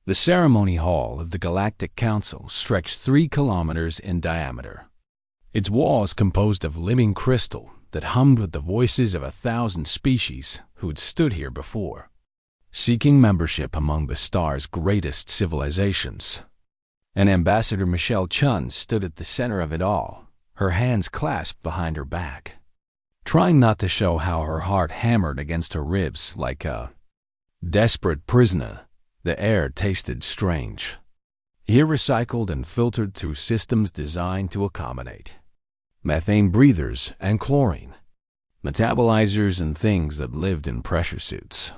The ceremony hall of the Galactic Council stretched 3 kilometers in diameter. Its walls composed of living crystal that hummed with the voices of 1,000 species who had stood here before, seeking membership among the star's greatest civilizations. And Ambassador Michelle Chun stood at the center of it all, her hands clasped behind her back, trying not to show how her heart hammered against her ribs like a desperate prisoner. The air tasted strange, here recycled and filtered through systems designed to accommodate methane breathers and chlorine, metabolizers and things that lived in pressure suits,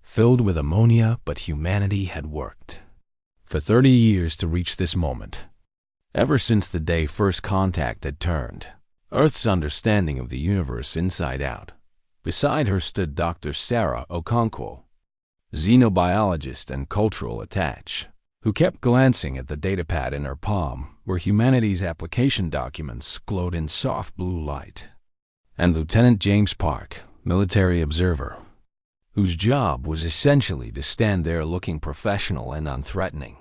filled with ammonia. But humanity had worked for 30 years to reach this moment. Ever since the day first contact had turned Earth's understanding of the universe inside out. Beside her stood Dr. Sarah Okonkwo, xenobiologist and cultural attach, who kept glancing at the datapad in her palm where humanity's application documents glowed in soft blue light, and Lieutenant James Park, military observer, whose job was essentially to stand there looking professional and unthreatening,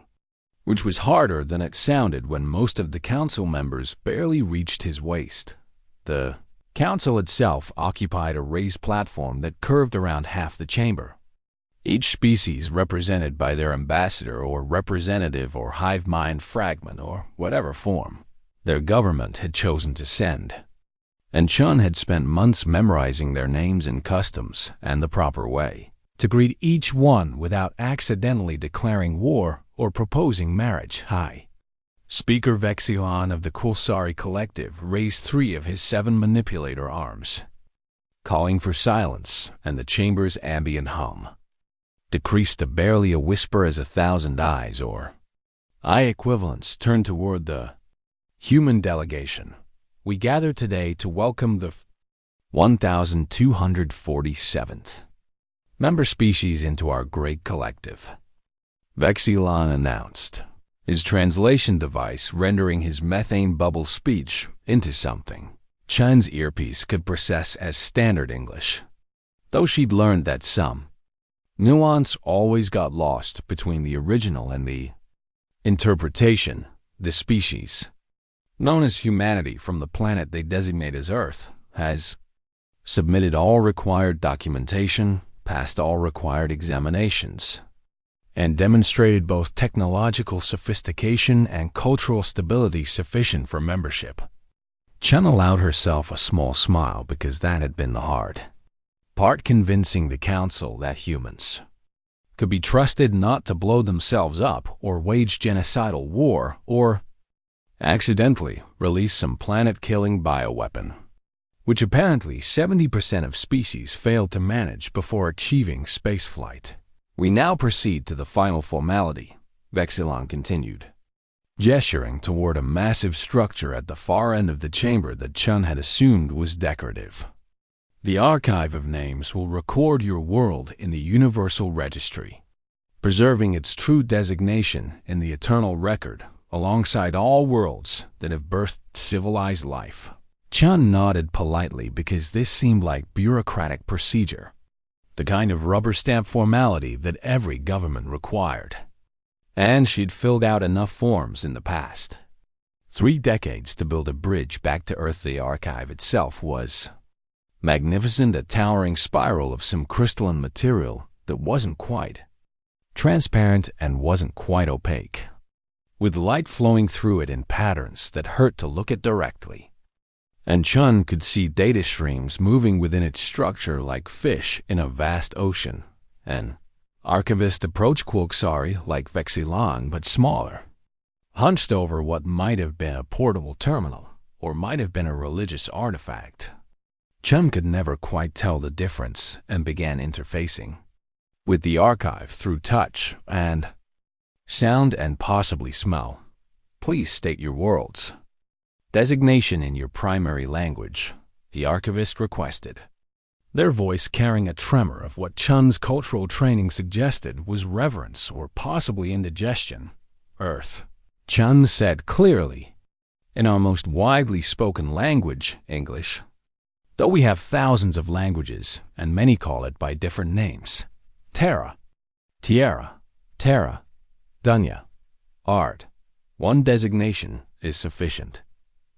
which was harder than it sounded when most of the council members barely reached his waist. The council itself occupied a raised platform that curved around half the chamber, each species represented by their ambassador or representative or hive mind fragment or whatever form their government had chosen to send. And Chun had spent months memorizing their names and customs and the proper way to greet each one without accidentally declaring war or proposing marriage. Hi. Speaker Vexilon of the Kulsari Collective raised 3 of his 7 manipulator arms, calling for silence, and the chamber's ambient hum decreased to barely a whisper as 1,000 eyes or eye equivalents turned toward the human delegation. We gather today to welcome the 1,247th member species into our great collective, Vexilon announced, his translation device rendering his methane bubble speech into something Chun's earpiece could process as standard English, though she'd learned that some nuance always got lost between the original and the interpretation. The species, known as humanity from the planet they designate as Earth, has submitted all required documentation, passed all required examinations, and demonstrated both technological sophistication and cultural stability sufficient for membership. Chun allowed herself a small smile because that had been the hard part, convincing the council that humans could be trusted not to blow themselves up or wage genocidal war or accidentally release some planet-killing bioweapon, which apparently 70% of species failed to manage before achieving spaceflight. We now proceed to the final formality, Vexilon continued, gesturing toward a massive structure at the far end of the chamber that Chun had assumed was decorative. The archive of names will record your world in the Universal Registry, preserving its true designation in the eternal record alongside all worlds that have birthed civilized life. Chun nodded politely because this seemed like bureaucratic procedure, the kind of rubber stamp formality that every government required. And she'd filled out enough forms in the past 3 decades to build a bridge back to Earth. The archive itself was magnificent, a towering spiral of some crystalline material that wasn't quite transparent and wasn't quite opaque, with light flowing through it in patterns that hurt to look at directly. And Chun could see data streams moving within its structure like fish in a vast ocean. An archivist approached Kulsari like Vexilon but smaller, hunched over what might have been a portable terminal or might have been a religious artifact. Chun could never quite tell the difference and began interfacing with the archive through touch and sound and possibly smell. Please state your world's designation in your primary language, the archivist requested, their voice carrying a tremor of what Chun's cultural training suggested was reverence or possibly indigestion. Earth, Chun said clearly, in our most widely spoken language, English, though we have thousands of languages and many call it by different names. Terra, Tierra, Terra, Dunya. Art. One designation is sufficient.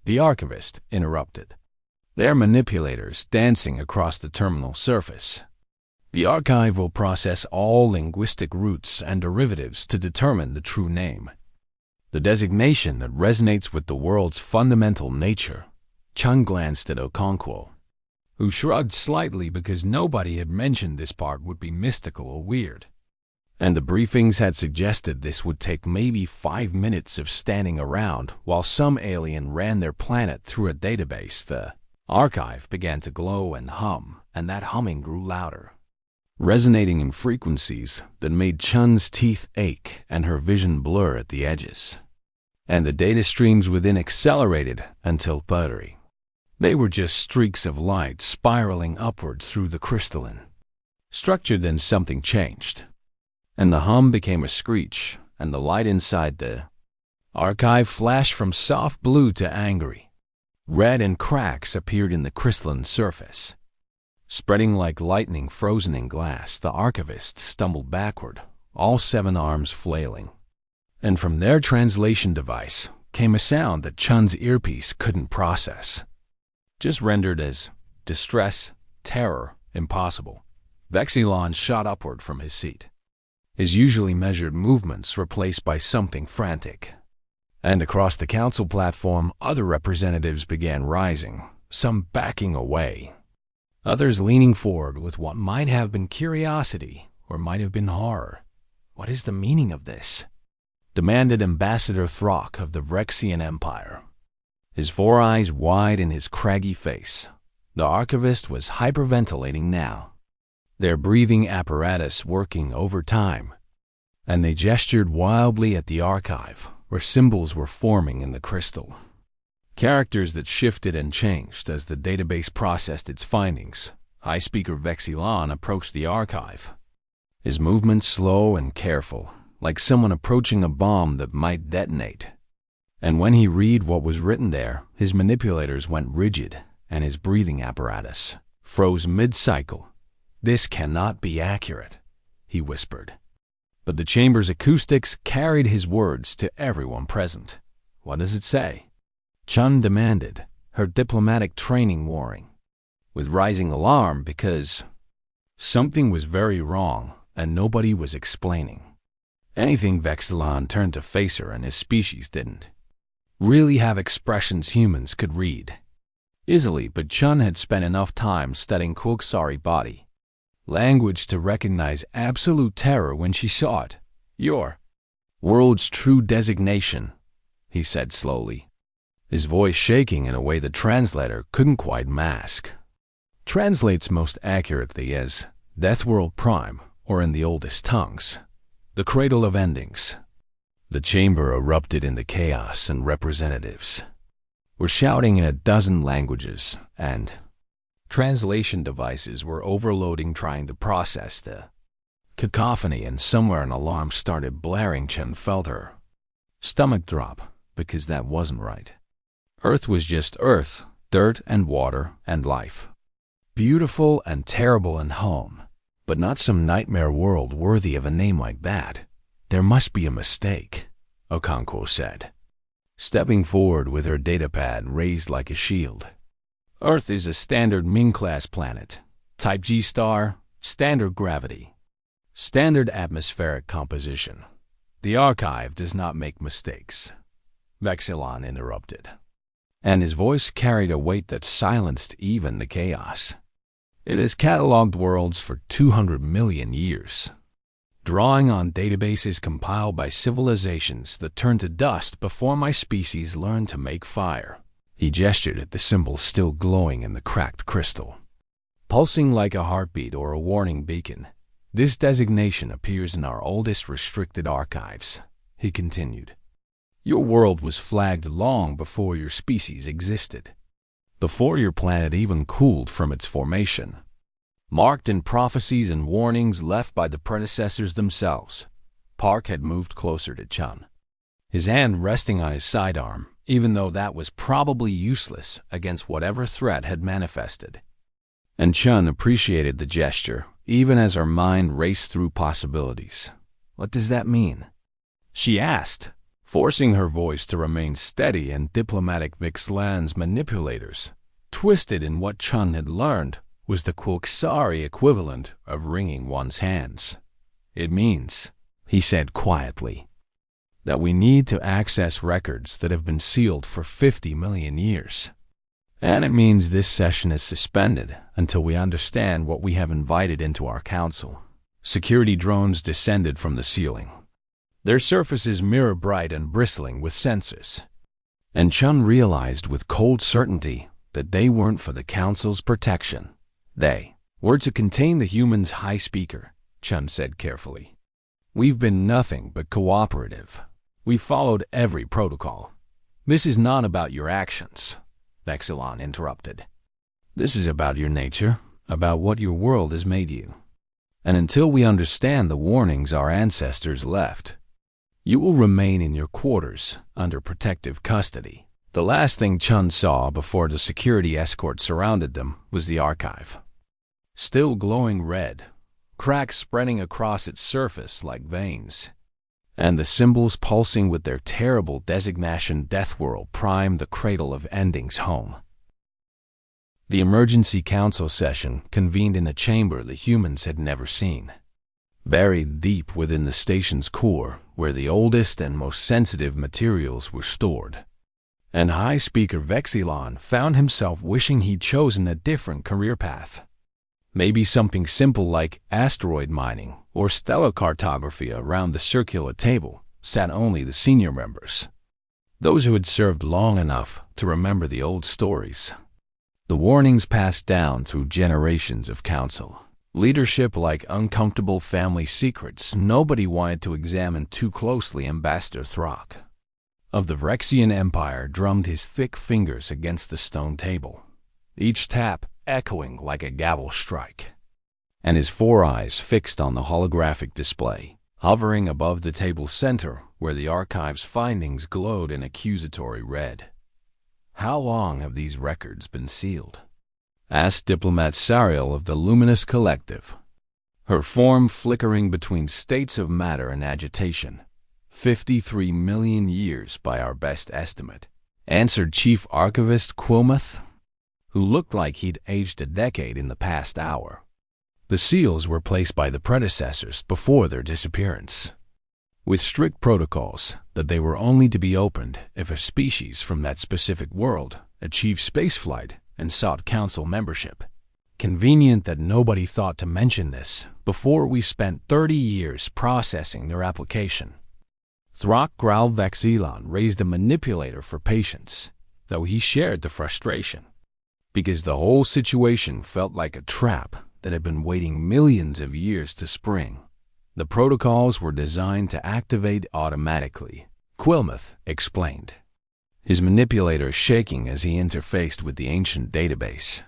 The archivist interrupted. They're manipulators dancing across the terminal surface. The archive will process all linguistic roots and derivatives to determine the true name. The designation that resonates with the world's fundamental nature. Chun glanced at Okonkwo, who shrugged slightly because nobody had mentioned this part would be mystical or weird. And the briefings had suggested this would take maybe 5 minutes of standing around while some alien ran their planet through a database. The archive began to glow and hum, and that humming grew louder, resonating in frequencies that made Chun's teeth ache and her vision blur at the edges. And the data streams within accelerated until buttery. They were just streaks of light spiraling upward through the crystalline structure. Then something changed, and the hum became a screech, and the light inside the archive flashed from soft blue to angry red, and cracks appeared in the crystalline surface. Spreading like lightning frozen in glass, the archivist stumbled backward, all 7 arms flailing. And from their translation device came a sound that Chun's earpiece couldn't process, just rendered as distress, terror, impossible. Vexilon shot upward from his seat, his usually measured movements replaced by something frantic. And across the council platform, other representatives began rising, some backing away, others leaning forward with what might have been curiosity or might have been horror. "What is the meaning of this?" demanded Ambassador Throck of the Vrexian Empire, his 4 eyes wide in his craggy face. The archivist was hyperventilating now, their breathing apparatus working overtime, and they gestured wildly at the archive, where symbols were forming in the crystal. Characters that shifted and changed as the database processed its findings. High Speaker Vexilon approached the archive, his movements slow and careful, like someone approaching a bomb that might detonate. And when he read what was written there, his manipulators went rigid, and his breathing apparatus froze mid-cycle. "This cannot be accurate," he whispered. But the chamber's acoustics carried his words to everyone present. "What does it say?" Chun demanded, her diplomatic training warring, with rising alarm because something was very wrong and nobody was explaining anything. Vexilon turned to face her, and his species didn't really have expressions humans could read easily, but Chun had spent enough time studying Quilksari body language to recognize absolute terror when she saw it. "Your world's true designation," he said slowly, his voice shaking in a way the translator couldn't quite mask, "translates most accurately as Death World Prime, or in the oldest tongues, the Cradle of Endings." The chamber erupted into chaos, and representatives were shouting in a dozen languages, and translation devices were overloading trying to process the cacophony, and somewhere an alarm started blaring. Chen felt her stomach drop, because that wasn't right. Earth was just Earth, dirt and water and life. Beautiful and terrible and home, but not some nightmare world worthy of a name like that. "There must be a mistake," Okonkwo said, stepping forward with her datapad raised like a shield. "Earth is a standard Ming-class planet. Type G star, standard gravity, standard atmospheric composition. The archive does not make mistakes," Vexilon interrupted, and his voice carried a weight that silenced even the chaos. "It has cataloged worlds for 200 million years, drawing on databases compiled by civilizations that turned to dust before my species learned to make fire." He gestured at the symbol still glowing in the cracked crystal, pulsing like a heartbeat or a warning beacon. "This designation appears in our oldest restricted archives," he continued. "Your world was flagged long before your species existed, before your planet even cooled from its formation, marked in prophecies and warnings left by the predecessors themselves." Park had moved closer to Chun, his hand resting on his sidearm, even though that was probably useless against whatever threat had manifested. And Chun appreciated the gesture, even as her mind raced through possibilities. "What does that mean?" she asked, forcing her voice to remain steady and diplomatic. Vexillan's manipulators, twisted in what Chun had learned, was the Quilxari equivalent of wringing one's hands. It means, he said quietly, that we need to access records that have been sealed for 50 million years. And it means this session is suspended until we understand what we have invited into our council. Security drones descended from the ceiling, their surfaces mirror-bright and bristling with sensors. And Chun realized with cold certainty that they weren't for the council's protection. They were to contain the humans' high speaker, Chun said carefully. We've been nothing but cooperative. We followed every protocol. This is not about your actions, Vexillan interrupted. This is about your nature, about what your world has made you. And until we understand the warnings our ancestors left, you will remain in your quarters under protective custody. The last thing Chun saw before the security escort surrounded them was the archive. Still glowing red, cracks spreading across its surface like veins, and the symbols pulsing with their terrible designation. Deathworld Prime, the cradle of ending's home. The emergency council session convened in a chamber the humans had never seen, buried deep within the station's core where the oldest and most sensitive materials were stored. And High Speaker Vexillan found himself wishing he'd chosen a different career path. Maybe something simple like asteroid mining or stellar cartography. Around the circular table sat only the senior members, those who had served long enough to remember the old stories. The warnings passed down through generations of council. Leadership like uncomfortable family secrets nobody wanted to examine too closely. Ambassador Throck of the Vrexian Empire drummed his thick fingers against the stone table, each tap echoing like a gavel strike, and his four eyes fixed on the holographic display, hovering above the table's center where the archive's findings glowed in accusatory red. How long have these records been sealed? Asked Diplomat Sariel of the Luminous Collective, her form flickering between states of matter and agitation. 53 million years by our best estimate, answered Chief Archivist Quilmuth, who looked like he'd aged a decade in the past hour. The seals were placed by the predecessors before their disappearance, with strict protocols that they were only to be opened if a species from that specific world achieved spaceflight and sought council membership. Convenient that nobody thought to mention this before we spent 30 years processing their application. Throck growled. Vexillan raised a manipulator for patience, though he shared the frustration, because the whole situation felt like a trap that had been waiting millions of years to spring. The protocols were designed to activate automatically, Quilmuth explained, his manipulator shaking as he interfaced with the ancient database.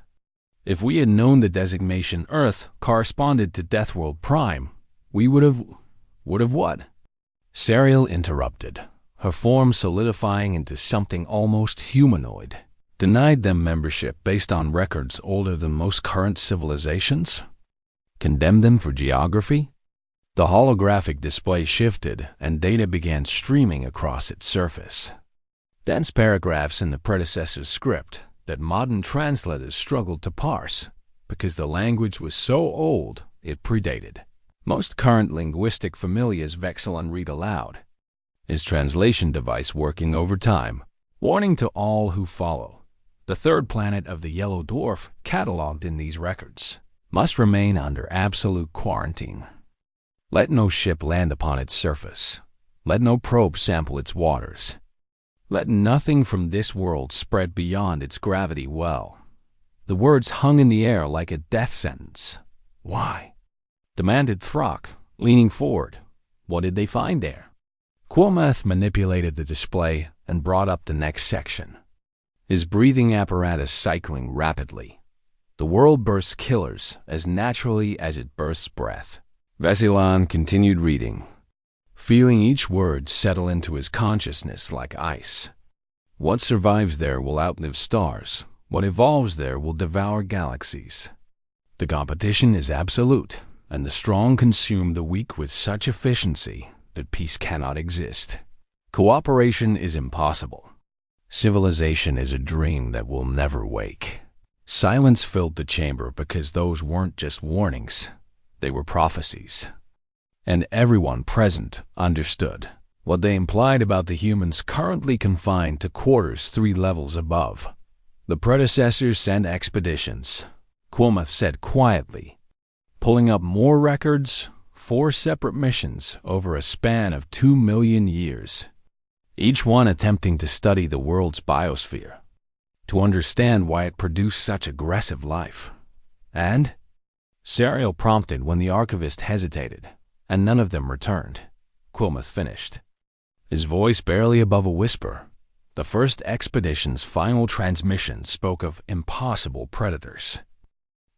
If we had known the designation Earth corresponded to Deathworld Prime, we would have what? Sariel interrupted, her form solidifying into something almost humanoid. Denied them membership based on records older than most current civilizations? Condemned them for geography? The holographic display shifted and data began streaming across its surface. Dense paragraphs in the predecessor's script that modern translators struggled to parse because the language was so old it predated most current linguistic familiars. Vexillan read aloud, his translation device working overtime. Warning to all who follow. The third planet of the Yellow Dwarf, cataloged in these records, must remain under absolute quarantine. Let no ship land upon its surface. Let no probe sample its waters. Let nothing from this world spread beyond its gravity well. The words hung in the air like a death sentence. Why? Demanded Throck, leaning forward. What did they find there? Quilmuth manipulated the display and brought up the next section, his breathing apparatus cycling rapidly. The world bursts killers as naturally as it bursts breath. Vexillan continued reading, feeling each word settle into his consciousness like ice. What survives there will outlive stars. What evolves there will devour galaxies. The competition is absolute, and the strong consume the weak with such efficiency that peace cannot exist. Cooperation is impossible. Civilization is a dream that will never wake. Silence filled the chamber because those weren't just warnings, they were prophecies. And everyone present understood what they implied about the humans currently confined to quarters 3 levels above. The predecessors sent expeditions, Quilmuth said quietly, pulling up more records, 4 separate missions over a span of 2 million years, each one attempting to study the world's biosphere, to understand why it produced such aggressive life. And? Serial prompted when the archivist hesitated, and none of them returned. Quilmuth finished, his voice barely above a whisper. The first expedition's final transmission spoke of impossible predators,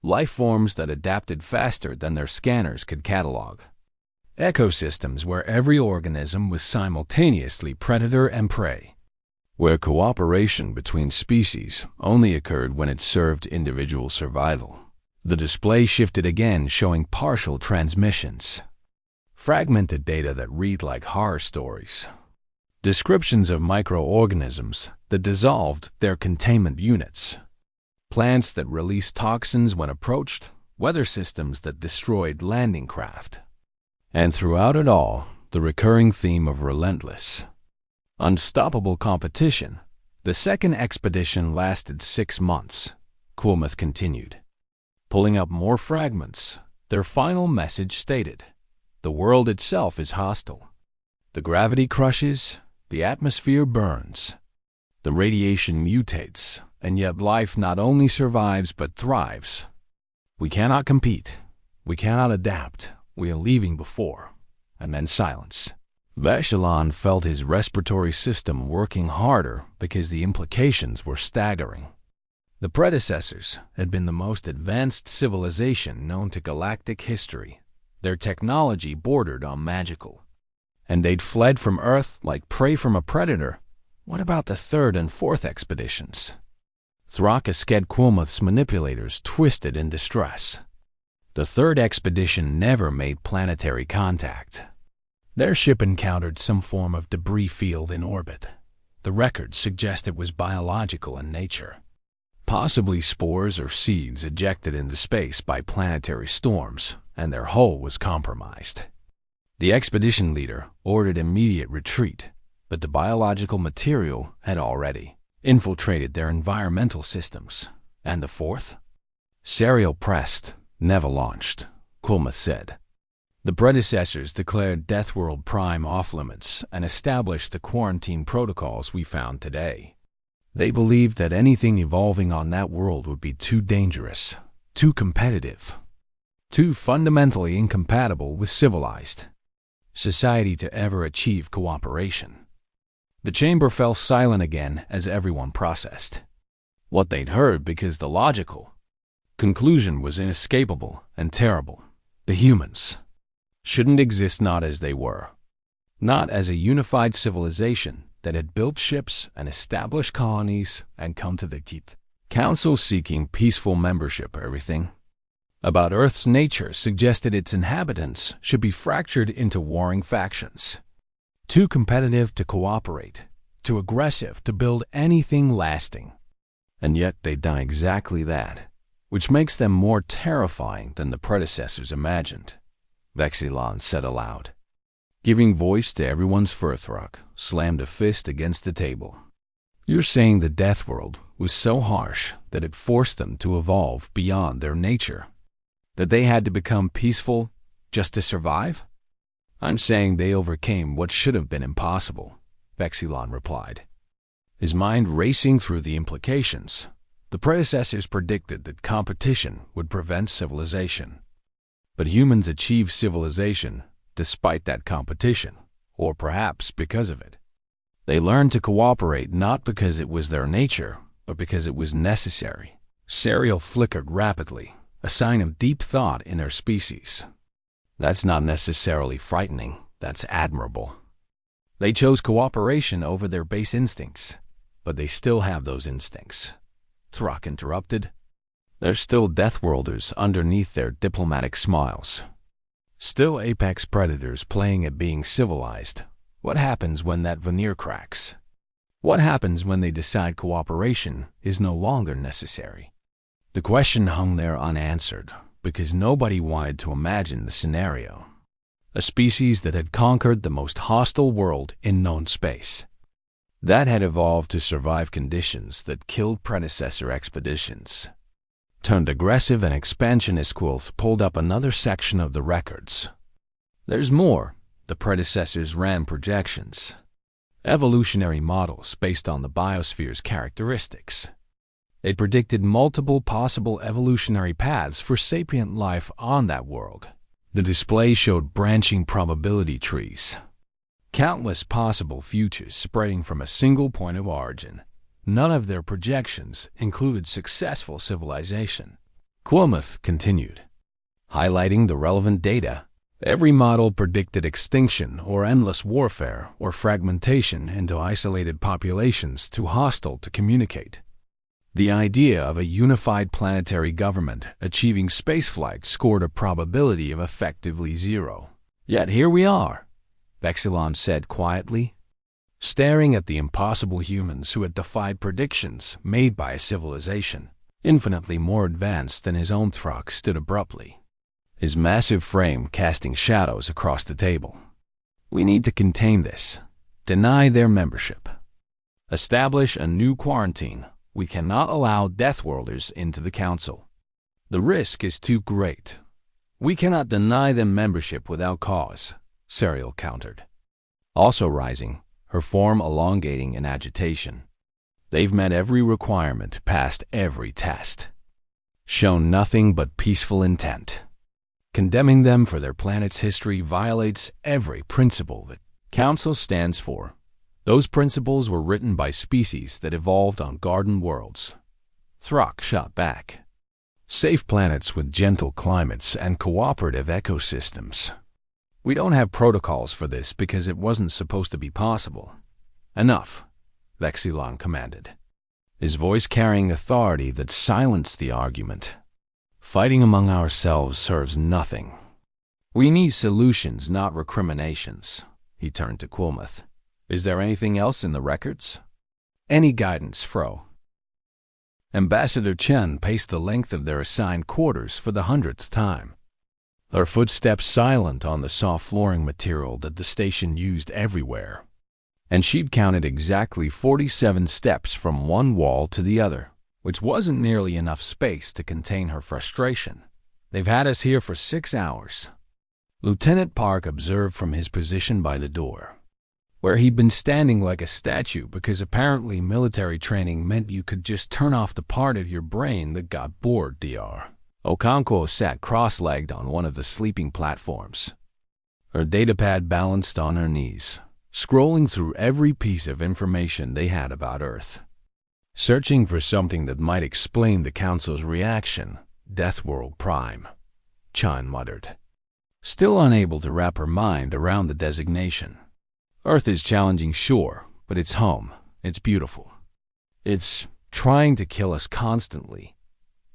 life forms that adapted faster than their scanners could catalog, ecosystems where every organism was simultaneously predator and prey, where cooperation between species only occurred when it served individual survival. The display shifted again, showing partial transmissions, fragmented data that read like horror stories, descriptions of microorganisms that dissolved their containment units, plants that released toxins when approached, weather systems that destroyed landing craft. And throughout it all, the recurring theme of relentless, unstoppable competition. The second expedition lasted 6 months, Quilmuth continued, pulling up more fragments. Their final message stated, the world itself is hostile. The gravity crushes, the atmosphere burns, the radiation mutates, and yet life not only survives but thrives. We cannot compete. We cannot adapt. We are leaving before. And then silence. Vexilon felt his respiratory system working harder because the implications were staggering. The predecessors had been the most advanced civilization known to galactic history. Their technology bordered on magical. And they'd fled from Earth like prey from a predator. What about the third and fourth expeditions? Throckesked Quilmuth's manipulators twisted in distress. The third expedition never made planetary contact. Their ship encountered some form of debris field in orbit. The records suggest it was biological in nature, possibly spores or seeds ejected into space by planetary storms, and their hull was compromised. The expedition leader ordered immediate retreat, but the biological material had already infiltrated their environmental systems. And the fourth? Serial pressed, never launched, Quilmuth said. The predecessors declared Deathworld Prime off-limits and established the quarantine protocols we found today. They believed that anything evolving on that world would be too dangerous, too competitive, too fundamentally incompatible with civilized society to ever achieve cooperation. The chamber fell silent again as everyone processed what they'd heard, because the logical conclusion was inescapable and terrible. The humans shouldn't exist, not as they were, not as a unified civilization that had built ships and established colonies and come to the council seeking peaceful membership. Everything about Earth's nature suggested its inhabitants should be fractured into warring factions, too competitive to cooperate, too aggressive to build anything lasting. And yet they'd done exactly that, which makes them more terrifying than the predecessors imagined, Vexilon said aloud. Giving voice to everyone's Furthrock slammed a fist against the table. You're saying the Death World was so harsh that it forced them to evolve beyond their nature, that they had to become peaceful just to survive? I'm saying they overcame what should have been impossible, Vexilon replied, his mind racing through the implications. The predecessors predicted that competition would prevent civilization. But humans achieved civilization despite that competition, or perhaps because of it. They learned to cooperate not because it was their nature, but because it was necessary. Serial flickered rapidly, a sign of deep thought in their species. That's not necessarily frightening, that's admirable. They chose cooperation over their base instincts, but they still have those instincts. Throck interrupted. They're still Deathworlders underneath their diplomatic smiles. Still apex predators playing at being civilized. What happens when that veneer cracks? What happens when they decide cooperation is no longer necessary? The question hung there unanswered because nobody wanted to imagine the scenario. A species that had conquered the most hostile world in known space. That had evolved to survive conditions that killed predecessor expeditions. Turned aggressive and expansionist. Quilth pulled up another section of the records. There's more. The predecessors ran projections. Evolutionary models based on the biosphere's characteristics. They predicted multiple possible evolutionary paths for sapient life on that world. The display showed branching probability trees. Countless possible futures spreading from a single point of origin. None of their projections included successful civilization. Quilmuth continued, highlighting the relevant data. Every model predicted extinction or endless warfare or fragmentation into isolated populations too hostile to communicate. The idea of a unified planetary government achieving spaceflight scored a probability of effectively 0. Yet here we are, Vexilon said quietly, staring at the impossible humans who had defied predictions made by a civilization infinitely more advanced than his own. Throck stood abruptly, his massive frame casting shadows across the table. We need to contain this, deny their membership, establish a new quarantine. We cannot allow Deathworlders into the Council. The risk is too great. We cannot deny them membership without cause, Serial countered, also rising, her form elongating in agitation. They've met every requirement, passed every test, shown nothing but peaceful intent. Condemning them for their planet's history violates every principle that Council stands for. Those principles were written by species that evolved on garden worlds. Throck shot back. Safe planets with gentle climates and cooperative ecosystems. We don't have protocols for this because it wasn't supposed to be possible. Enough, Vexilon commanded, his voice carrying authority that silenced the argument. Fighting among ourselves serves nothing. We need solutions, not recriminations. He turned to Quilmuth. Is there anything else in the records? Any guidance, Fro? Ambassador Chen paced the length of their assigned quarters for the 100th time, her footsteps silent on the soft flooring material that the station used everywhere. And she'd counted exactly 47 steps from one wall to the other, which wasn't nearly enough space to contain her frustration. They've had us here for 6 hours. Lieutenant Park observed from his position by the door, where he'd been standing like a statue because apparently military training meant you could just turn off the part of your brain that got bored. Dr. Okonkwo sat cross-legged on one of the sleeping platforms, her datapad balanced on her knees, scrolling through every piece of information they had about Earth. Searching for something that might explain the Council's reaction. Deathworld Prime, Chan muttered, still unable to wrap her mind around the designation. Earth is challenging, sure, but it's home. It's beautiful. It's trying to kill us constantly.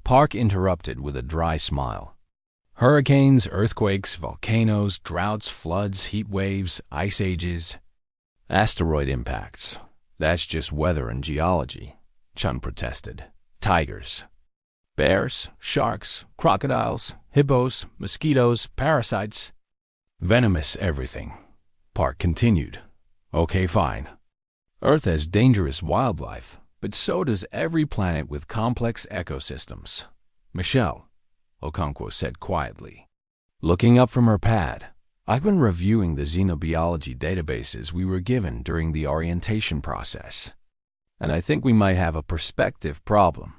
Park interrupted with a dry smile. Hurricanes, earthquakes, volcanoes, droughts, floods, heat waves, ice ages, asteroid impacts. That's just weather and geology, Chun protested. Tigers, bears, sharks, crocodiles, hippos, mosquitoes, parasites. Venomous everything. Park continued. Okay, fine. Earth has dangerous wildlife, but so does every planet with complex ecosystems. Michelle, Okonkwo said quietly, looking up from her pad. I've been reviewing the xenobiology databases we were given during the orientation process, and I think we might have a perspective problem.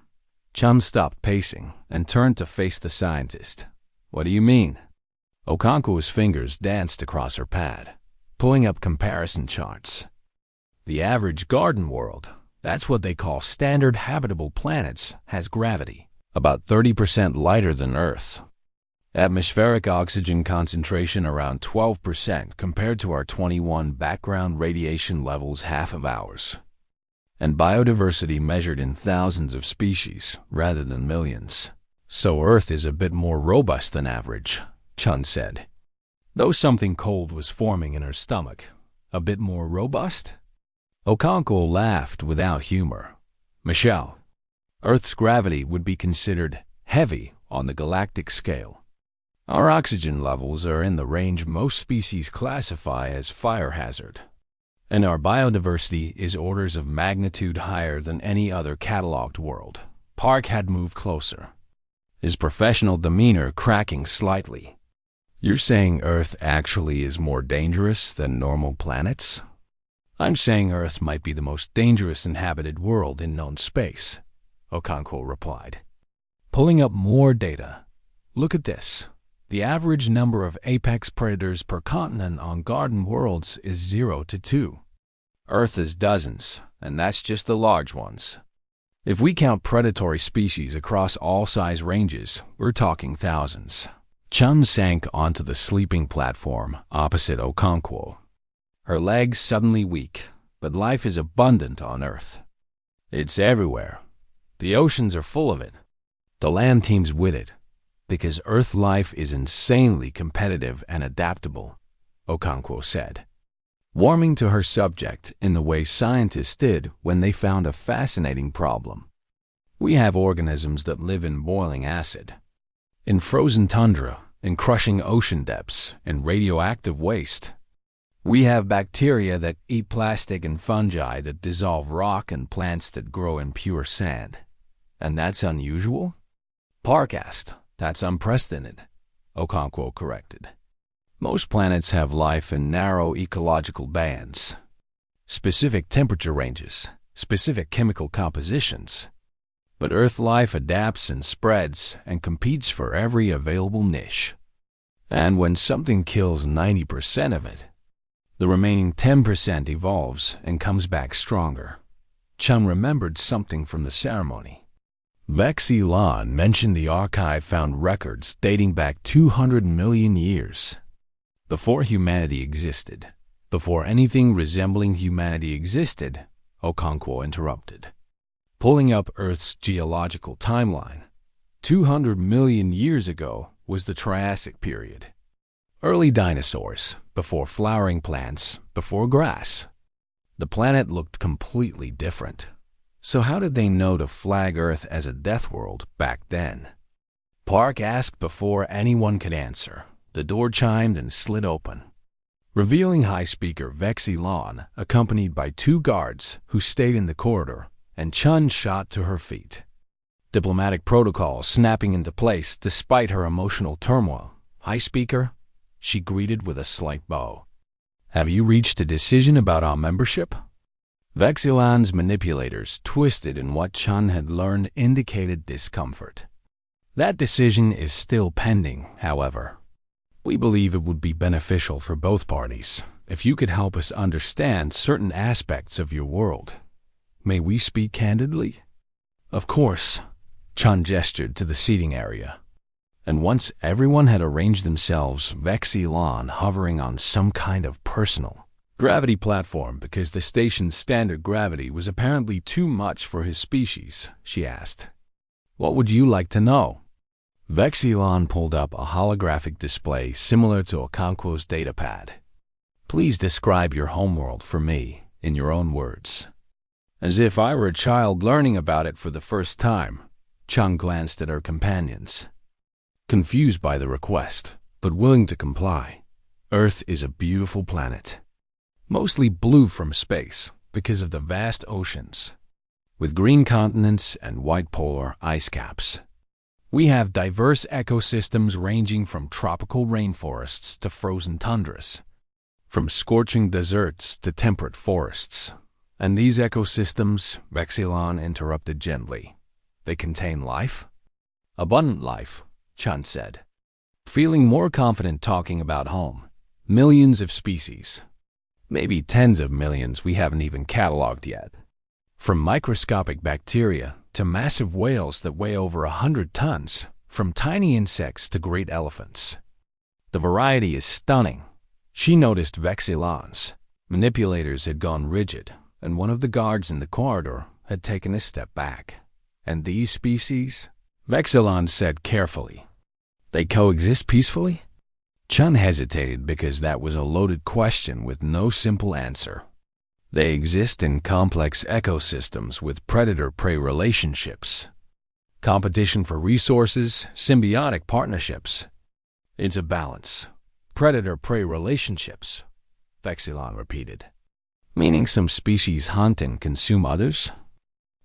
Chum stopped pacing and turned to face the scientist. What do you mean? Okonkwo's fingers danced across her pad, pulling up comparison charts. The average garden world, that's what they call standard habitable planets, has gravity, about 30% lighter than Earth. Atmospheric oxygen concentration around 12% compared to our 21 background radiation levels half of ours. And biodiversity measured in thousands of species rather than millions. So Earth is a bit more robust than average, Chun said. though something cold was forming in her stomach. A bit more robust? Okonkwo laughed without humor. Michelle, Earth's gravity would be considered heavy on the galactic scale. Our oxygen levels are in the range most species classify as fire hazard, and our biodiversity is orders of magnitude higher than any other cataloged world. Park had moved closer, his professional demeanor cracking slightly. You're saying Earth actually is more dangerous than normal planets? I'm saying Earth might be the most dangerous inhabited world in known space, Okonkwo replied. Pulling up more data. Look at this. The average number of apex predators per continent on garden worlds is 0 to 2. Earth is dozens, and that's just the large ones. If we count predatory species across all size ranges, we're talking thousands. Chun sank onto the sleeping platform opposite Okonkwo. Her legs suddenly weak, but life is abundant on Earth. It's everywhere. The oceans are full of it. The land teems with it, because Earth life is insanely competitive and adaptable, Okonkwo said, warming to her subject in the way scientists did when they found a fascinating problem. We have organisms that live in boiling acid, in frozen tundra, in crushing ocean depths, in radioactive waste. We have bacteria that eat plastic and fungi that dissolve rock and plants that grow in pure sand. And that's unusual? Park asked. That's unprecedented, Okonkwo corrected. Most planets have life in narrow ecological bands, specific temperature ranges, specific chemical compositions. But Earth life adapts and spreads and competes for every available niche. And when something kills 90% of it, the remaining 10% evolves and comes back stronger. Chun remembered something from the ceremony. Vexilon mentioned the archive found records dating back 200 million years. Before humanity existed, before anything resembling humanity existed, Okonkwo interrupted. Pulling up Earth's geological timeline, 200 million years ago was the Triassic period. Early dinosaurs, before flowering plants, before grass. The planet looked completely different. So how did they know to flag Earth as a death world back then? Park asked before anyone could answer. The door chimed and slid open, revealing High Speaker Vexilon, accompanied by 2 guards who stayed in the corridor, and Chun shot to her feet. Diplomatic protocol snapping into place despite her emotional turmoil. High Speaker, she greeted with a slight bow. Have you reached a decision about our membership? Vexilon's manipulators twisted in what Chun had learned indicated discomfort. That decision is still pending, however. We believe it would be beneficial for both parties if you could help us understand certain aspects of your world. May we speak candidly? Of course, Chun gestured to the seating area. And once everyone had arranged themselves, Vexilon hovering on some kind of personal gravity platform because the station's standard gravity was apparently too much for his species, she asked. What would you like to know? Vexilon pulled up a holographic display similar to Okonkwo's datapad. Please describe your homeworld for me in your own words. As if I were a child learning about it for the first time, Chun glanced at her companions. Confused by the request, but willing to comply. Earth is a beautiful planet. Mostly blue from space because of the vast oceans, with green continents and white polar ice caps. We have diverse ecosystems ranging from tropical rainforests to frozen tundras, from scorching deserts to temperate forests. And these ecosystems, Vexilon interrupted gently, they contain life? Abundant life, Chun said, feeling more confident talking about home. Millions of species. Maybe tens of millions we haven't even cataloged yet. From microscopic bacteria to massive whales that weigh over 100 tons, from tiny insects to great elephants. The variety is stunning. She noticed Vexilon's manipulators had gone rigid, and one of the guards in the corridor had taken a step back. And these species? Vexilon said carefully. They coexist peacefully? Chun hesitated because that was a loaded question with no simple answer. They exist in complex ecosystems with predator-prey relationships. Competition for resources, symbiotic partnerships. It's a balance. Predator-prey relationships, Vexilon repeated. Meaning some species hunt and consume others?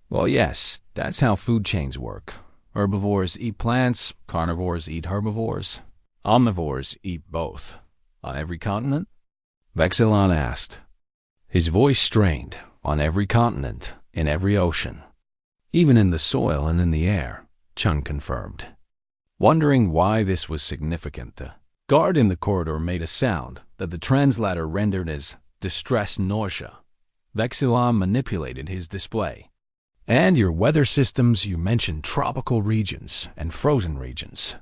Well, yes, that's how food chains work. Herbivores eat plants, carnivores eat herbivores. Omnivores eat both. On every continent? Vexilon asked. His voice strained. On every continent, in every ocean. Even in the soil and in the air, Chun confirmed. Wondering why this was significant, the guard in the corridor made a sound that the translator rendered as distress nausea. Vexilon manipulated his display. And your weather systems, you mentioned tropical regions and frozen regions.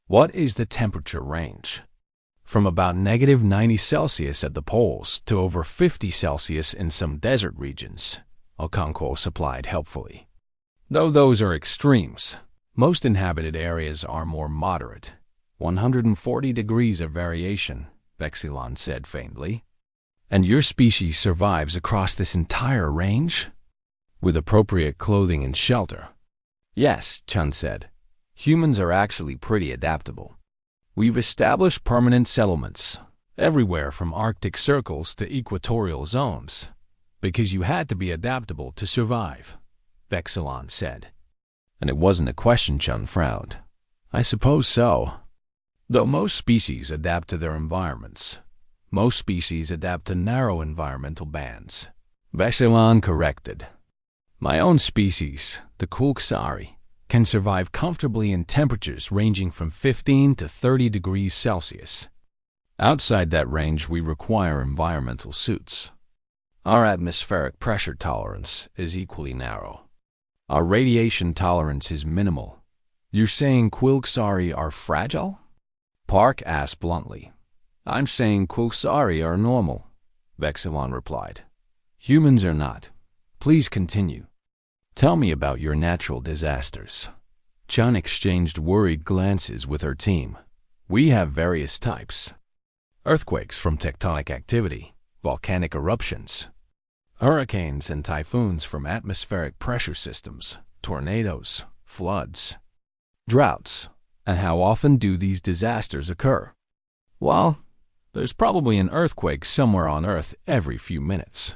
What is the temperature range? From about -90 Celsius at the poles to over 50 Celsius in some desert regions, Okonkwo supplied helpfully. Though those are extremes, most inhabited areas are more moderate. 140 degrees of variation, Vexilon said faintly. And your species survives across this entire range? With appropriate clothing and shelter. Yes, Chun said. Humans are actually pretty adaptable. We've established permanent settlements, everywhere from Arctic circles to equatorial zones, because you had to be adaptable to survive, Vexilon said. And it wasn't a question, Chun frowned. I suppose so. Though most species adapt to their environments, most species adapt to narrow environmental bands, Vexilon corrected. My own species, the Kulksari, can survive comfortably in temperatures ranging from 15 to 30 degrees Celsius. Outside that range, we require environmental suits. Our atmospheric pressure tolerance is equally narrow. Our radiation tolerance is minimal. You're saying Kulksari are fragile? Park asked bluntly. I'm saying Kulksari are normal, Vexilon replied. Humans are not. Please continue. Tell me about your natural disasters. Chun exchanged worried glances with her team. We have various types. Earthquakes from tectonic activity, volcanic eruptions, hurricanes and typhoons from atmospheric pressure systems, tornadoes, floods, droughts. And how often do these disasters occur? Well, there's probably an earthquake somewhere on Earth every few minutes.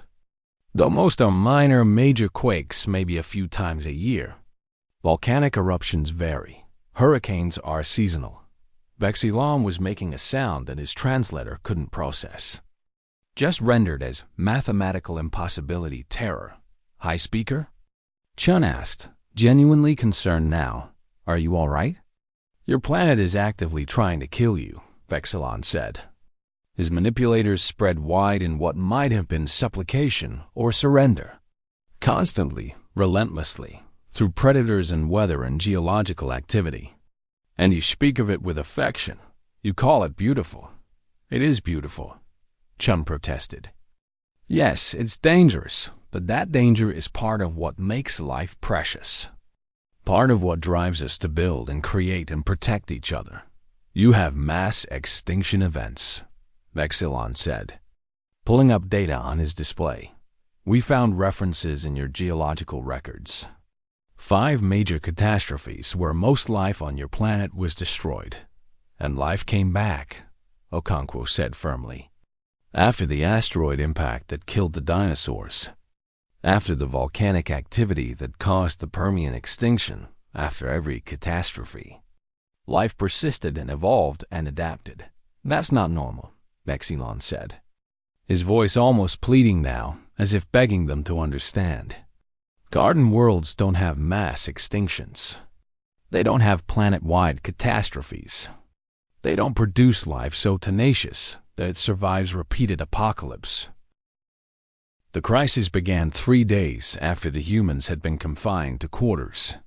Though most are minor, major quakes maybe a few times a year. Volcanic eruptions vary. Hurricanes are seasonal. Vexilon was making a sound that his translator couldn't process. Just rendered as mathematical impossibility terror. High speaker? Chun asked, genuinely concerned now. Are you all right? Your planet is actively trying to kill you, Vexilon said. His manipulators spread wide in what might have been supplication or surrender. Constantly, relentlessly, through predators and weather and geological activity. And you speak of it with affection. You call it beautiful. It is beautiful, Chun protested. Yes, it's dangerous, but that danger is part of what makes life precious. Part of what drives us to build and create and protect each other. You have mass extinction events, Vexilon said, pulling up data on his display. We found references in your geological records. 5 major catastrophes where most life on your planet was destroyed. And life came back, Okonkwo said firmly. After the asteroid impact that killed the dinosaurs. After the volcanic activity that caused the Permian extinction. After every catastrophe. Life persisted and evolved and adapted. That's not normal, Vexilon said. His voice almost pleading now, as if begging them to understand. Garden worlds don't have mass extinctions. They don't have planet-wide catastrophes. They don't produce life so tenacious that it survives repeated apocalypse. The crisis began 3 days after the humans had been confined to quarters.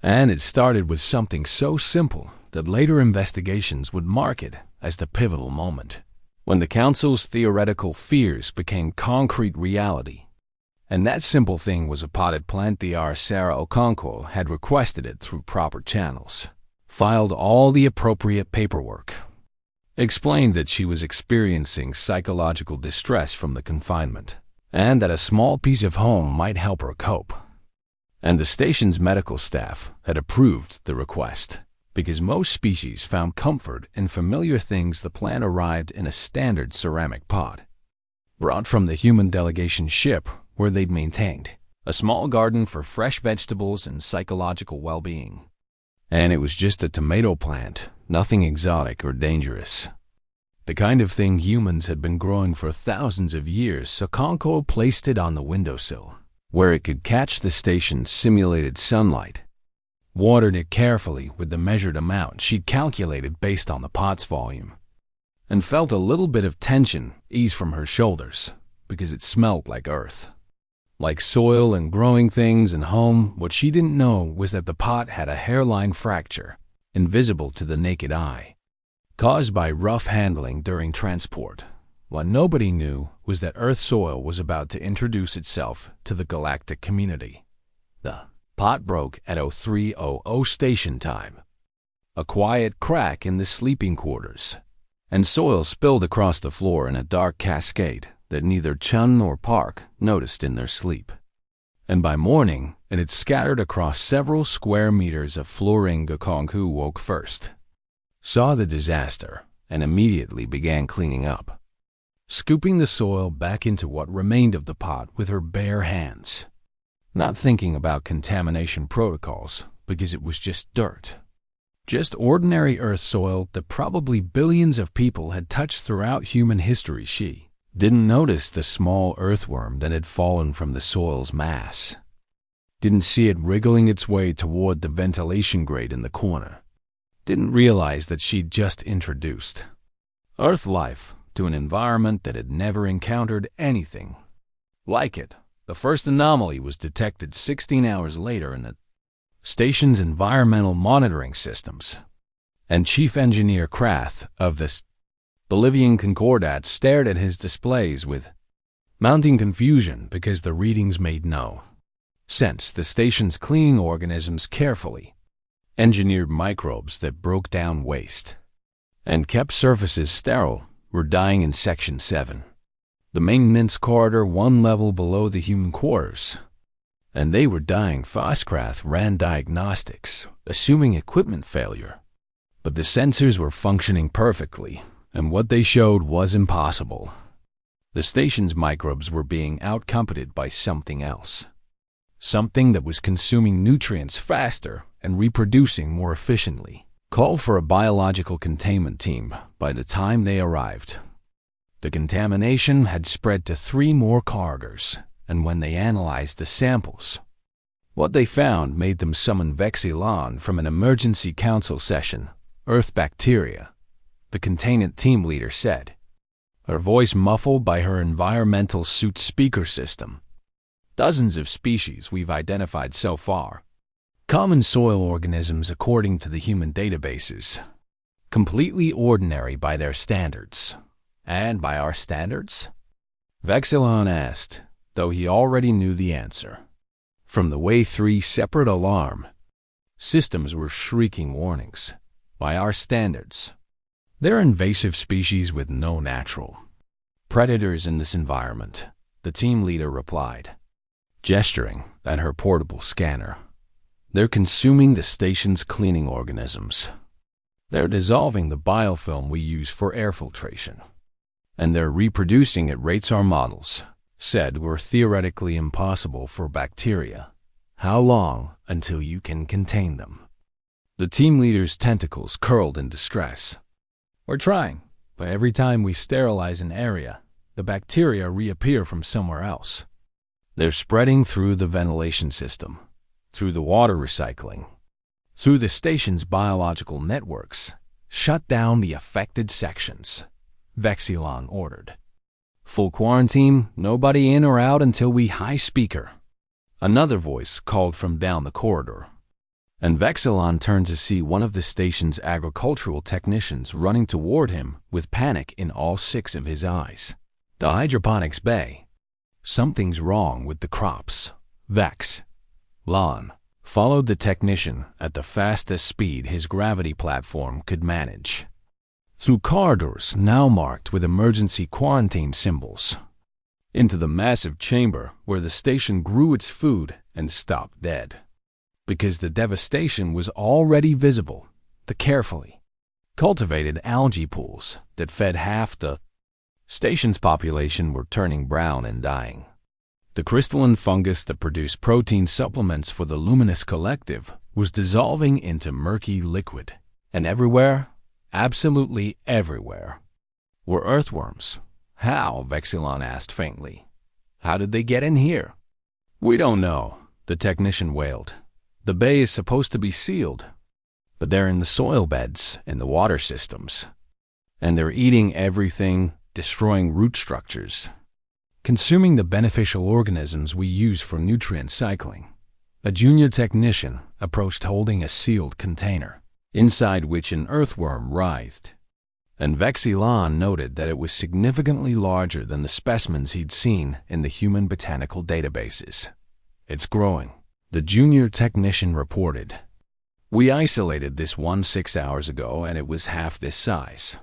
And it started with something so simple that later investigations would mark it as the pivotal moment, when the Council's theoretical fears became concrete reality. And that simple thing was a potted plant. Dr. Sarah Okonkwo had requested it through proper channels, filed all the appropriate paperwork. explained that she was experiencing psychological distress from the confinement, and that a small piece of home might help her cope. And the station's medical staff had approved the request, because most species found comfort in familiar things. The plant arrived in a standard ceramic pot, brought from the human delegation ship where they'd maintained a small garden for fresh vegetables and psychological well-being. And it was just a tomato plant, nothing exotic or dangerous. The kind of thing humans had been growing for thousands of years, so Conco placed it on the windowsill, where it could catch the station's simulated sunlight, watered it carefully with the measured amount she'd calculated based on the pot's volume, and felt a little bit of tension ease from her shoulders, because it smelled like earth, like soil and growing things and home. What she didn't know was that the pot had a hairline fracture, invisible to the naked eye, caused by rough handling during transport. What nobody knew was that Earth soil was about to introduce itself to the galactic community. The pot broke at 0300 station time, a quiet crack in the sleeping quarters, and soil spilled across the floor in a dark cascade that neither Chun nor Park noticed in their sleep. And by morning, it had scattered across several square meters of flooring. Gokong, who woke first, saw the disaster and immediately began cleaning up, scooping the soil back into what remained of the pot with her bare hands, not thinking about contamination protocols because it was just dirt. Just ordinary earth soil that probably billions of people had touched throughout human history. She didn't notice the small earthworm that had fallen from the soil's mass, didn't see it wriggling its way toward the ventilation grate in the corner, didn't realize that she'd just introduced Earth life to an environment that had never encountered anything like it. The first anomaly was detected 16 hours later in the station's environmental monitoring systems, and Chief Engineer Krath of the Bolivian Concordat stared at his displays with mounting confusion because the readings made no sense. The station's cleaning organisms carefully engineered microbes that broke down waste and kept surfaces sterile were dying in Section 7, the maintenance corridor 1 level below the human quarters, and they were dying. Foscrath ran diagnostics, assuming equipment failure, but the sensors were functioning perfectly, and what they showed was impossible. The station's microbes were being outcompeted by something else, something that was consuming nutrients faster and reproducing more efficiently. Called for a biological containment team by the time they arrived. The contamination had spread to 3 more corridors, and when they analyzed the samples, what they found made them summon Vexilon from an emergency council session. Earth bacteria, the containment team leader said, her voice muffled by her environmental suit speaker system. Dozens of species we've identified so far. Common soil organisms according to the human databases. Completely ordinary by their standards. And by our standards? Vexilon asked, though he already knew the answer. From the way 3 separate alarm systems were shrieking warnings. By our standards, they're invasive species with no natural predators in this environment, the team leader replied, gesturing at her portable scanner. They're consuming the station's cleaning organisms. They're dissolving the biofilm we use for air filtration. And they're reproducing at rates our models said were theoretically impossible for bacteria. How long until you can contain them? The team leader's tentacles curled in distress. We're trying, but every time we sterilize an area, the bacteria reappear from somewhere else. They're spreading through the ventilation system, through the water recycling, through the station's biological networks. Shut down the affected sections, Vexilon ordered. Full quarantine, nobody in or out until we high speaker. Another voice called from down the corridor, and Vexilon turned to see one of the station's agricultural technicians running toward him with panic in all 6 of his eyes. The hydroponics bay. Something's wrong with the crops. Vexilon followed the technician at the fastest speed his gravity platform could manage. through corridors now marked with emergency quarantine symbols, into the massive chamber where the station grew its food and stopped dead. Because the devastation was already visible, the carefully cultivated algae pools that fed half the station's population were turning brown and dying. The crystalline fungus that produced protein supplements for the luminous collective was dissolving into murky liquid. And everywhere, absolutely everywhere, were earthworms. How? Vexilon asked faintly. How did they get in here? We don't know, the technician wailed. The bay is supposed to be sealed, but they're in the soil beds and the water systems. And they're eating everything, destroying root structures, consuming the beneficial organisms we use for nutrient cycling. A junior technician approached holding a sealed container, inside which an earthworm writhed. And Vexilon noted that it was significantly larger than the specimens he'd seen in the human botanical databases. It's growing, the junior technician reported. We isolated this one 6 hours ago and it was half this size.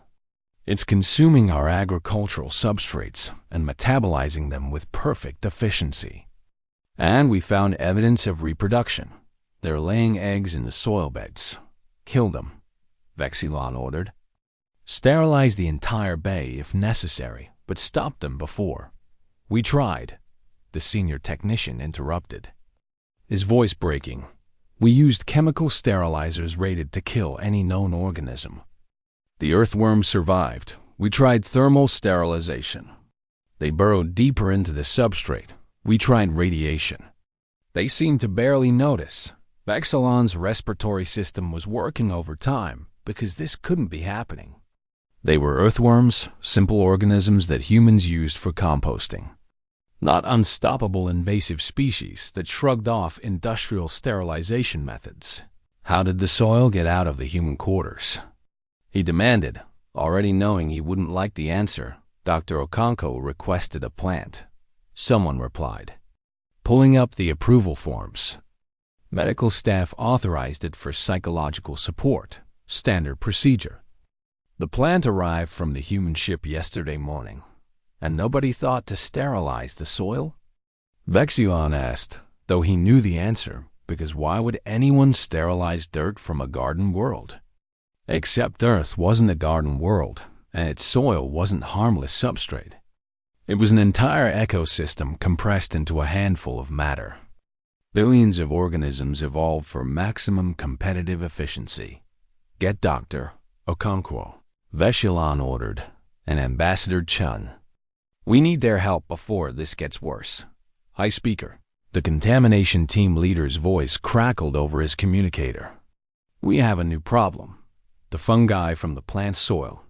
It's consuming our agricultural substrates and metabolizing them with perfect efficiency. And we found evidence of reproduction. They're laying eggs in the soil beds. Kill them, Vexilon ordered. Sterilize the entire bay if necessary, but stop them before. We tried, the senior technician interrupted, his voice breaking. We used chemical sterilizers rated to kill any known organism. The earthworms survived. We tried thermal sterilization. They burrowed deeper into the substrate. We tried radiation. They seemed to barely notice. Vexilon's respiratory system was working overtime because this couldn't be happening. They were earthworms, simple organisms that humans used for composting. Not unstoppable invasive species that shrugged off industrial sterilization methods. How did the soil get out of the human quarters? He demanded, already knowing he wouldn't like the answer. Dr. Okonkwo requested a plant. Someone replied, pulling up the approval forms. Medical staff authorized it for psychological support, standard procedure. The plant arrived from the human ship yesterday morning, and nobody thought to sterilize the soil? Vexilon asked, though he knew the answer, because why would anyone sterilize dirt from a garden world? Except Earth wasn't a garden world, and its soil wasn't harmless substrate. It was an entire ecosystem compressed into a handful of matter. Billions of organisms evolved for maximum competitive efficiency. Get Dr. Okonkwo, Vexilon ordered, and Ambassador Chun. We need their help before this gets worse. High speaker. The contamination team leader's voice crackled over his communicator. We have a new problem. The fungi from the plant soil.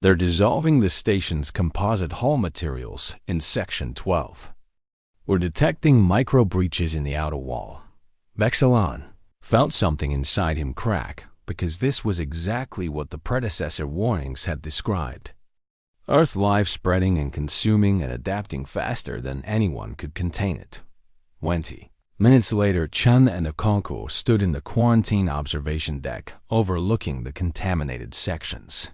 They're dissolving the station's composite hull materials in Section 12. We're detecting micro breaches in the outer wall. Vexilon felt something inside him crack because this was exactly what the predecessor warnings had described. Earth life spreading and consuming and adapting faster than anyone could contain it. 20 minutes later, Chun and Okonkwo stood in the quarantine observation deck overlooking the contaminated sections,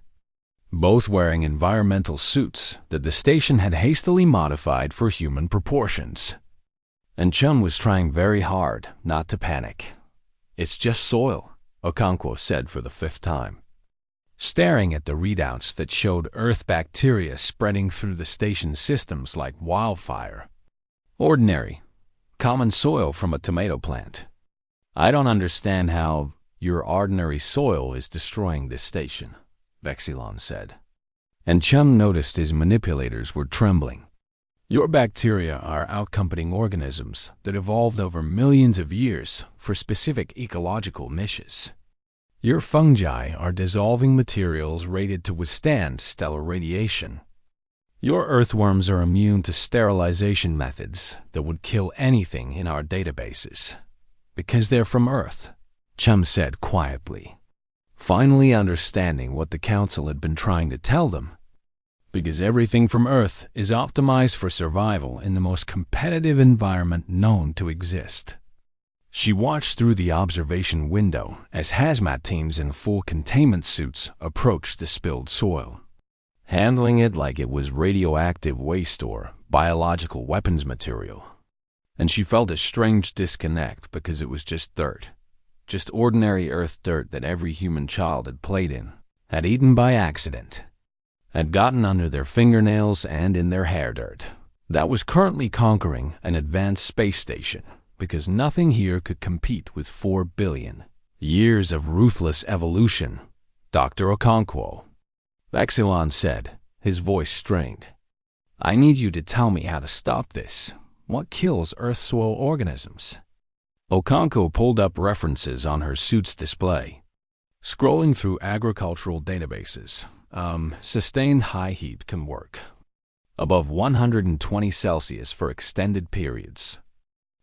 both wearing environmental suits that the station had hastily modified for human proportions. And Chun was trying very hard not to panic. It's just soil, Okonkwo said for the 5th time, staring at the readouts that showed Earth bacteria spreading through the station's systems like wildfire. Ordinary, common soil from a tomato plant. I don't understand how your ordinary soil is destroying this station, Vexilon said. And Chum noticed his manipulators were trembling. Your bacteria are outcompeting organisms that evolved over millions of years for specific ecological niches. Your fungi are dissolving materials rated to withstand stellar radiation. Your earthworms are immune to sterilization methods that would kill anything in our databases, because they're from Earth, Chum said quietly, finally understanding what the Council had been trying to tell them. Because everything from Earth is optimized for survival in the most competitive environment known to exist. She watched through the observation window as hazmat teams in full containment suits approached the spilled soil, handling it like it was radioactive waste or biological weapons material. And she felt a strange disconnect because it was just dirt. Just ordinary earth dirt that every human child had played in, had eaten by accident, had gotten under their fingernails and in their hair dirt. That was currently conquering an advanced space station, because nothing here could compete with 4 billion years of ruthless evolution. Dr. Okonkwo, Vexilon said, his voice strained. I need you to tell me how to stop this. What kills Earth soil organisms? Okonkwo pulled up references on her suit's display. Scrolling through agricultural databases, sustained high heat can work above 120 Celsius for extended periods,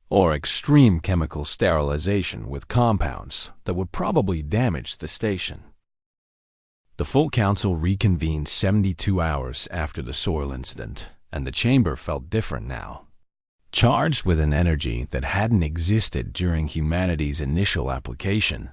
or extreme chemical sterilization with compounds that would probably damage the station. The full council reconvened 72 hours after the soil incident, and the chamber felt different now, charged with an energy that hadn't existed during humanity's initial application.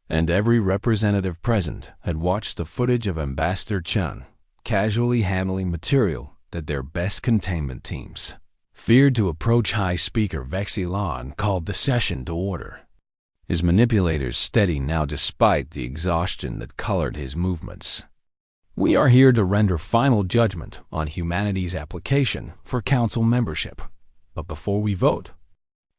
And every representative present had watched the footage of Ambassador Chun casually handling material that their best containment teams feared to approach. High Speaker Vexilon called the session to order, his manipulators steady now despite the exhaustion that colored his movements. We are here to render final judgment on humanity's application for council membership. But before we vote,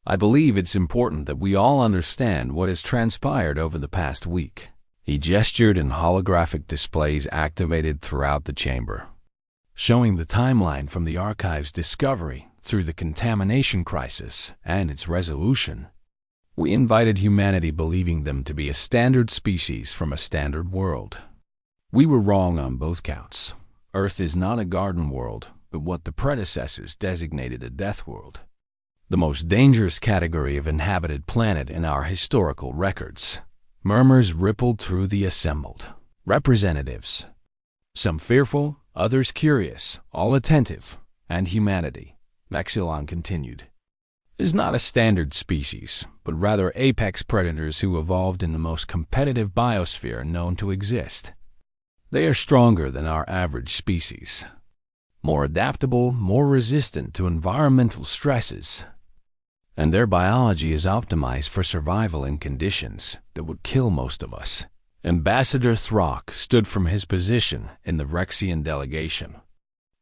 I believe it's important that we all understand what has transpired over the past week. He gestured, and holographic displays activated throughout the chamber, showing the timeline from the archive's discovery through the contamination crisis and its resolution. We invited humanity, believing them to be a standard species from a standard world. We were wrong on both counts. Earth is not a garden world, but what the predecessors designated a death world, the most dangerous category of inhabited planet in our historical records. Murmurs rippled through the assembled representatives, some fearful, others curious, all attentive. And humanity, Vexilon continued, is not a standard species, but rather apex predators who evolved in the most competitive biosphere known to exist. They are stronger than our average species, more adaptable, more resistant to environmental stresses, and their biology is optimized for survival in conditions that would kill most of us. Ambassador Throck stood from his position in the Rexian delegation,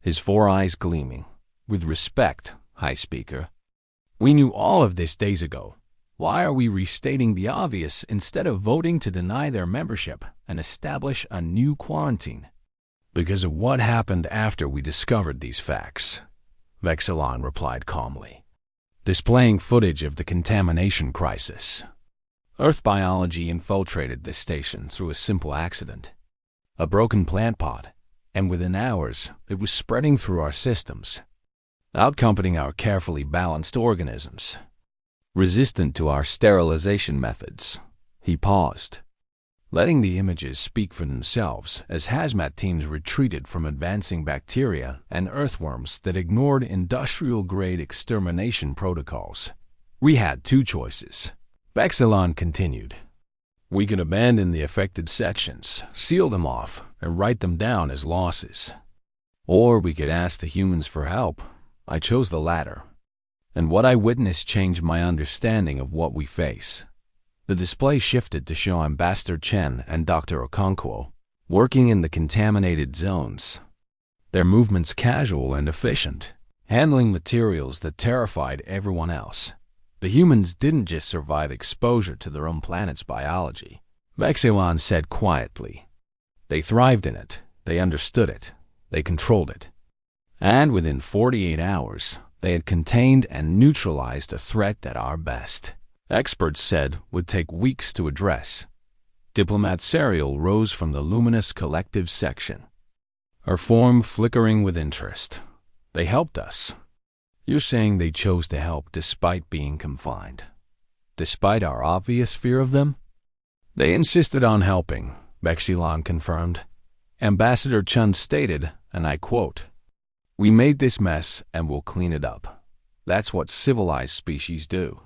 his 4 eyes gleaming. With respect, High Speaker, we knew all of this days ago. Why are we restating the obvious instead of voting to deny their membership and establish a new quarantine? Because of what happened after we discovered these facts, Vexilon replied calmly, displaying footage of the contamination crisis. Earth biology infiltrated this station through a simple accident, a broken plant pot, and within hours it was spreading through our systems, outcompeting our carefully balanced organisms, resistant to our sterilization methods. He paused, letting the images speak for themselves as hazmat teams retreated from advancing bacteria and earthworms that ignored industrial-grade extermination protocols. We had 2 choices, Vexilon continued. We could abandon the affected sections, seal them off, and write them down as losses. Or we could ask the humans for help. I chose the latter, and what I witnessed changed my understanding of what we face. The display shifted to show Ambassador Chen and Dr. Okonkwo working in the contaminated zones, their movements casual and efficient, handling materials that terrified everyone else. The humans didn't just survive exposure to their own planet's biology, Vexilon said quietly. They thrived in it, they understood it, they controlled it. And within 48 hours, they had contained and neutralized a threat that our best experts said would take weeks to address. Diplomat Serial rose from the luminous collective section, her form flickering with interest. They helped us. You're saying they chose to help despite being confined, despite our obvious fear of them? They insisted on helping, Vexilon confirmed. Ambassador Chun stated, and I quote, "We made this mess and we'll clean it up. That's what civilized species do."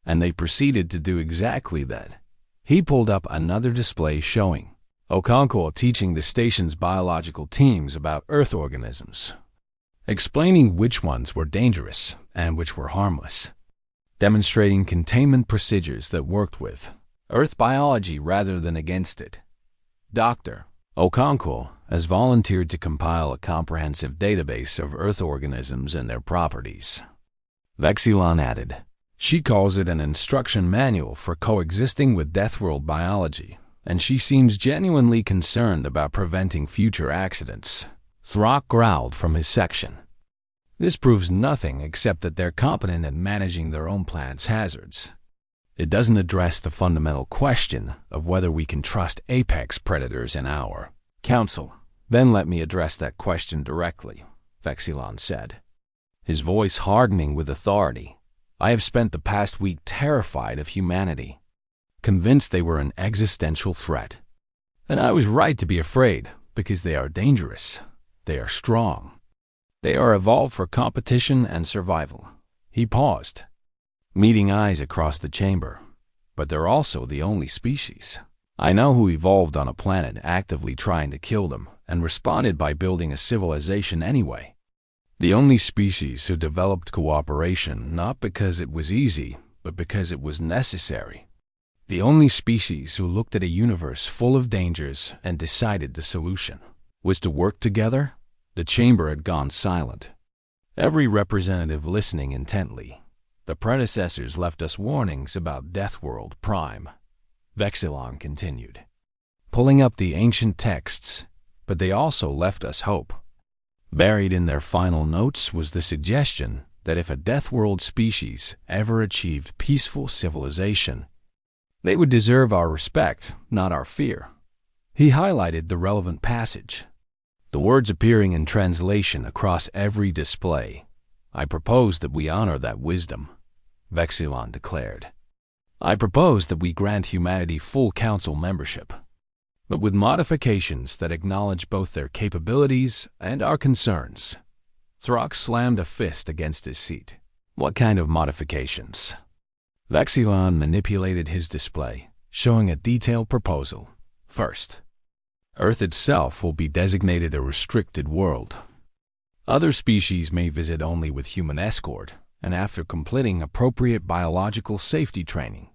And they proceeded to do exactly that. He pulled up another display showing Okonkwo teaching the station's biological teams about Earth organisms, explaining which ones were dangerous and which were harmless, demonstrating containment procedures that worked with Earth biology rather than against it. Dr. Okonkwo has volunteered to compile a comprehensive database of Earth organisms and their properties. Vexilon added, she calls it an instruction manual for coexisting with Deathworld biology, and she seems genuinely concerned about preventing future accidents. Throck growled from his section. This proves nothing except that they're competent at managing their own planet's hazards. It doesn't address the fundamental question of whether we can trust apex predators in our council. Then let me address that question directly, Vexilon said, his voice hardening with authority. I have spent the past week terrified of humanity, convinced they were an existential threat. And I was right to be afraid, because they are dangerous. They are strong. They are evolved for competition and survival. He paused, meeting eyes across the chamber. But they're also the only species I know who evolved on a planet actively trying to kill them and responded by building a civilization anyway. The only species who developed cooperation not because it was easy, but because it was necessary. The only species who looked at a universe full of dangers and decided the solution was to work together. The chamber had gone silent, every representative listening intently. The predecessors left us warnings about Deathworld Prime, Vexilon continued, pulling up the ancient texts, but they also left us hope. Buried in their final notes was the suggestion that if a Deathworld species ever achieved peaceful civilization, they would deserve our respect, not our fear. He highlighted the relevant passage, the words appearing in translation across every display. I propose that we honor that wisdom, Vexilon declared. I propose that we grant humanity full council membership, but with modifications that acknowledge both their capabilities and our concerns. Throck slammed a fist against his seat. What kind of modifications? Vexilon manipulated his display, showing a detailed proposal. First, Earth itself will be designated a restricted world. Other species may visit only with human escort, and after completing appropriate biological safety training.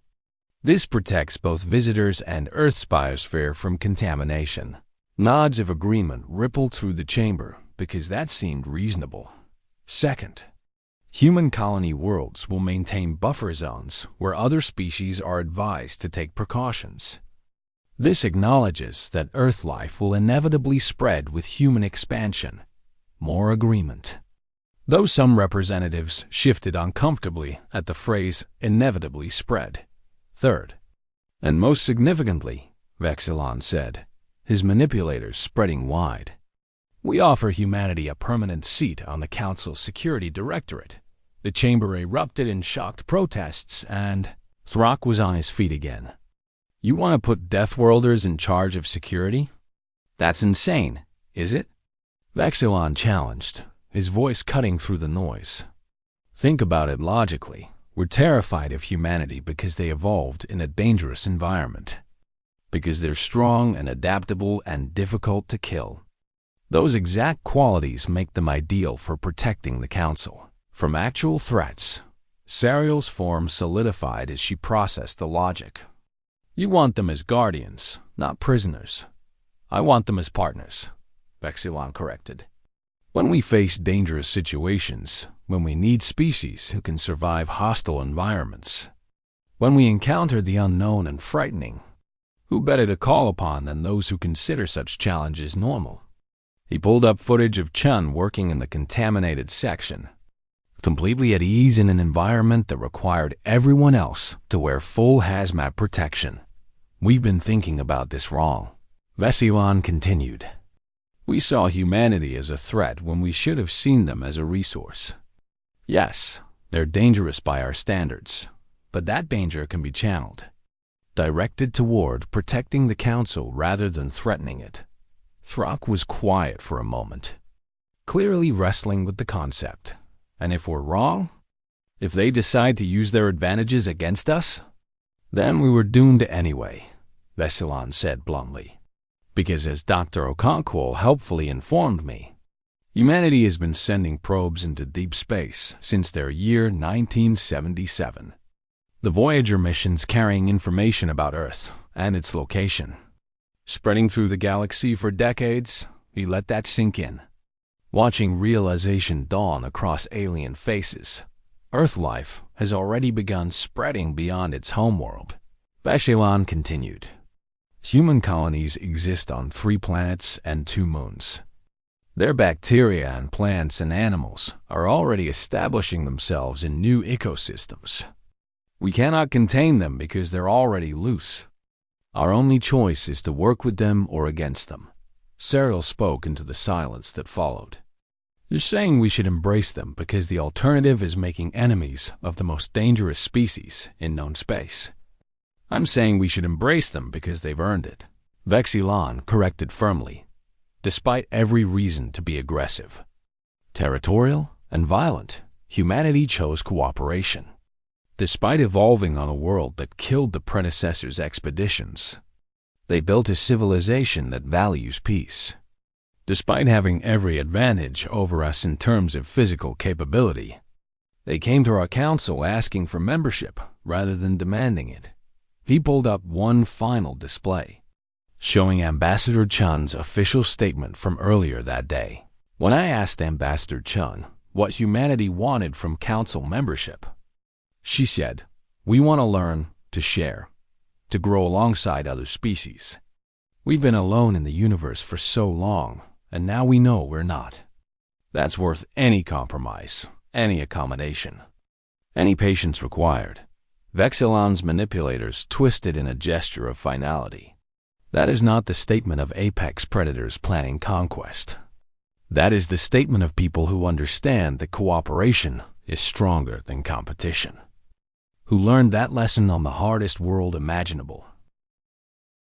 This protects both visitors and Earth's biosphere from contamination. Nods of agreement rippled through the chamber because that seemed reasonable. Second, human colony worlds will maintain buffer zones where other species are advised to take precautions. This acknowledges that Earth life will inevitably spread with human expansion. More agreement. Though some representatives shifted uncomfortably at the phrase inevitably spread. Third, and most significantly, Vexilon said, his manipulators spreading wide, we offer humanity a permanent seat on the Council's Security Directorate. The chamber erupted in shocked protests, and Throck was on his feet again. You want to put Deathworlders in charge of security? That's insane, is it? Vexilon challenged, his voice cutting through the noise. Think about it logically. We're terrified of humanity because they evolved in a dangerous environment. Because they're strong and adaptable and difficult to kill. Those exact qualities make them ideal for protecting the Council from actual threats. Sariel's form solidified as she processed the logic. You want them as guardians, not prisoners. I want them as partners, Vexilon corrected. When we face dangerous situations, when we need species who can survive hostile environments, when we encounter the unknown and frightening, who better to call upon than those who consider such challenges normal? He pulled up footage of Chun working in the contaminated section, completely at ease in an environment that required everyone else to wear full hazmat protection. We've been thinking about this wrong, Vexilon continued. We saw humanity as a threat when we should have seen them as a resource. Yes, they're dangerous by our standards, but that danger can be channeled, directed toward protecting the Council rather than threatening it. Throck was quiet for a moment, clearly wrestling with the concept. And if we're wrong? If they decide to use their advantages against us, then we were doomed anyway, Vesilon said bluntly. Because as Dr. Okonkwo helpfully informed me, humanity has been sending probes into deep space since their year 1977. The Voyager missions carrying information about Earth and its location. Spreading through the galaxy for decades, we let that sink in. Watching realization dawn across alien faces, Earth life has already begun spreading beyond its homeworld. Vesilon continued. Human colonies exist on 3 planets and 2 moons. Their bacteria and plants and animals are already establishing themselves in new ecosystems. We cannot contain them because they're already loose. Our only choice is to work with them or against them. Cyril spoke into the silence that followed. You're saying we should embrace them because the alternative is making enemies of the most dangerous species in known space. I'm saying we should embrace them because they've earned it. Vesilon corrected firmly, despite every reason to be aggressive. Territorial and violent, humanity chose cooperation. Despite evolving on a world that killed the predecessors' expeditions, they built a civilization that values peace. Despite having every advantage over us in terms of physical capability, they came to our council asking for membership rather than demanding it. He pulled up one final display, showing Ambassador Chun's official statement from earlier that day. When I asked Ambassador Chun what humanity wanted from council membership, she said, "We want to learn to share, to grow alongside other species. We've been alone in the universe for so long, and now we know we're not. That's worth any compromise, any accommodation, any patience required." Vesilon's manipulators twisted in a gesture of finality. That is not the statement of apex predators planning conquest. That is the statement of people who understand that cooperation is stronger than competition, who learned that lesson on the hardest world imaginable